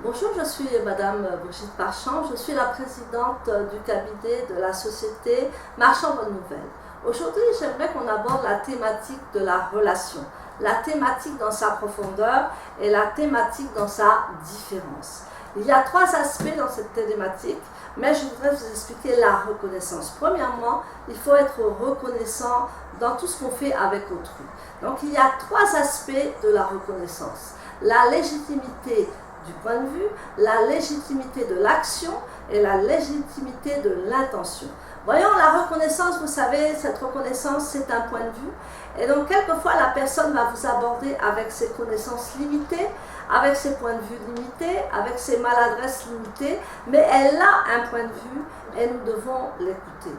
Bonjour, je suis Madame Brigitte Marchand, je suis la présidente du cabinet de la société Marchand Bonne Nouvelle. Aujourd'hui, j'aimerais qu'on aborde la thématique de la relation, la thématique dans sa profondeur et la thématique dans sa différence. Il y a trois aspects dans cette thématique, mais je voudrais vous expliquer la reconnaissance. Premièrement, il faut être reconnaissant dans tout ce qu'on fait avec autrui. Donc, il y a trois aspects de la reconnaissance. La légitimité du point de vue, la légitimité de l'action et la légitimité de l'intention. Voyons, la reconnaissance, vous savez, cette reconnaissance, c'est un point de vue. Et donc, quelquefois, la personne va vous aborder avec ses connaissances limitées, avec ses points de vue limités, avec ses maladresses limitées, mais elle a un point de vue et nous devons l'écouter.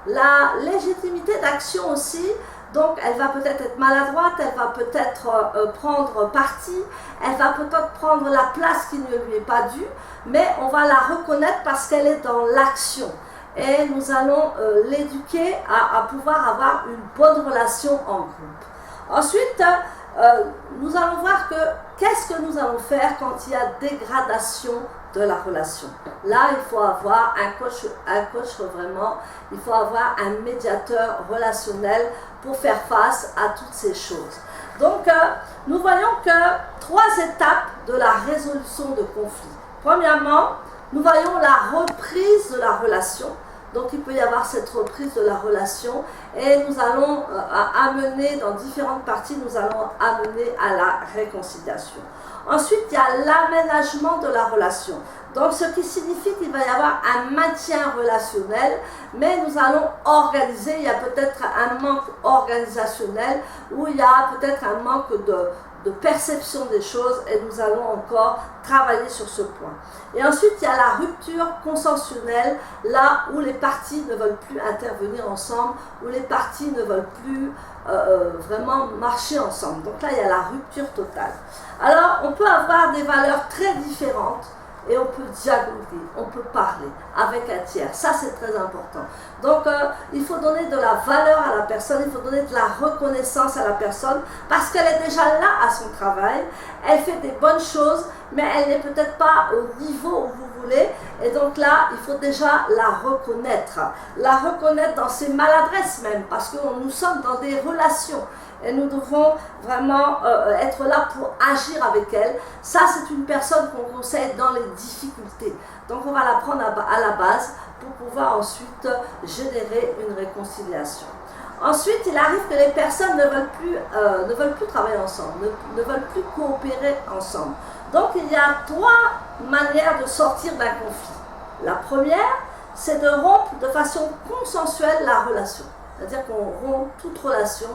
La légitimité d'action aussi, donc elle va peut-être être maladroite, elle va peut-être prendre parti, elle va peut-être prendre la place qui ne lui est pas due, mais on va la reconnaître parce qu'elle est dans l'action. Et nous allons l'éduquer à pouvoir avoir une bonne relation en groupe. Ensuite, nous allons voir qu'est-ce que nous allons faire quand il y a dégradation de la relation. Là, il faut avoir un coach vraiment, il faut avoir un médiateur relationnel pour faire face à toutes ces choses. Donc, nous voyons que trois étapes de la résolution de conflits. Premièrement, nous voyons la reprise de la relation. Donc, il peut y avoir cette reprise de la relation et nous allons amener, dans différentes parties, nous allons amener à la réconciliation. Ensuite, il y a l'aménagement de la relation. Donc, ce qui signifie qu'il va y avoir un maintien relationnel, mais nous allons organiser, il y a peut-être un manque organisationnel ou il y a peut-être un manque de perception des choses et nous allons encore travailler sur ce point. Et ensuite, il y a la rupture consensuelle, là où les parties ne veulent plus intervenir ensemble, où les parties ne veulent plus vraiment marcher ensemble. Donc là, il y a la rupture totale. Alors, on peut avoir des valeurs très différentes et on peut dialoguer, on peut parler avec un tiers. Ça, c'est très important. Donc, il faut donner de la valeur à la personne, il faut donner de la reconnaissance à la personne parce qu'elle est déjà là à son travail, elle fait des bonnes choses, mais elle n'est peut-être pas au niveau où vous voulez. Et donc là, il faut déjà la reconnaître dans ses maladresses même, parce que nous sommes dans des relations. Et nous devons vraiment être là pour agir avec elle. Ça, c'est une personne qu'on conseille dans les difficultés. Donc, on va la prendre à la base pour pouvoir ensuite générer une réconciliation. Ensuite, il arrive que les personnes ne veulent plus travailler ensemble, ne veulent plus coopérer ensemble. Donc, il y a trois manières de sortir d'un conflit. La première, c'est de rompre de façon consensuelle la relation. C'est-à-dire qu'on rompt toute relation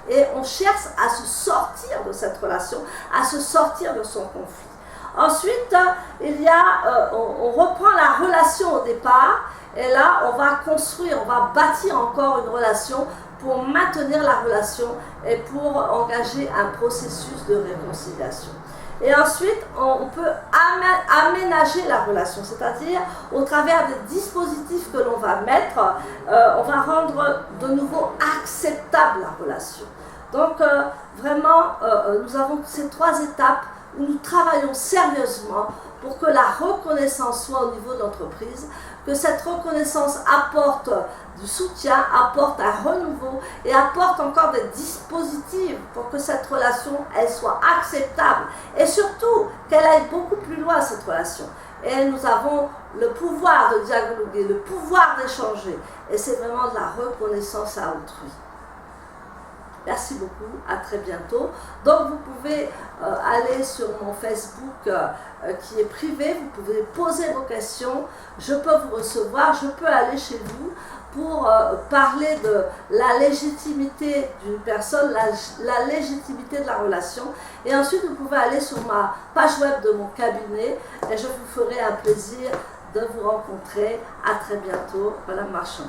et on cherche à se sortir de cette relation, à se sortir de son conflit. Ensuite, on reprend la relation au départ et là, on va construire, on va bâtir encore une relation pour maintenir la relation et pour engager un processus de réconciliation. Et ensuite, on peut aménager la relation, c'est-à-dire au travers des dispositifs que l'on va mettre, on va rendre de nouveau acceptable la relation. Donc, vraiment, nous avons ces trois étapes où nous travaillons sérieusement pour que la reconnaissance soit au niveau de l'entreprise, que cette reconnaissance apporte du soutien, apporte un renouveau et apporte encore des dispositifs pour que cette relation elle soit acceptable et surtout qu'elle aille beaucoup plus loin cette relation. Et nous avons le pouvoir de dialoguer, le pouvoir d'échanger et c'est vraiment de la reconnaissance à autrui. Merci beaucoup, à très bientôt. Donc vous pouvez aller sur mon Facebook qui est privé, vous pouvez poser vos questions, je peux vous recevoir, je peux aller chez vous pour parler de la légitimité d'une personne, la légitimité de la relation. Et ensuite vous pouvez aller sur ma page web de mon cabinet et je vous ferai un plaisir de vous rencontrer. À très bientôt, Madame Marchand.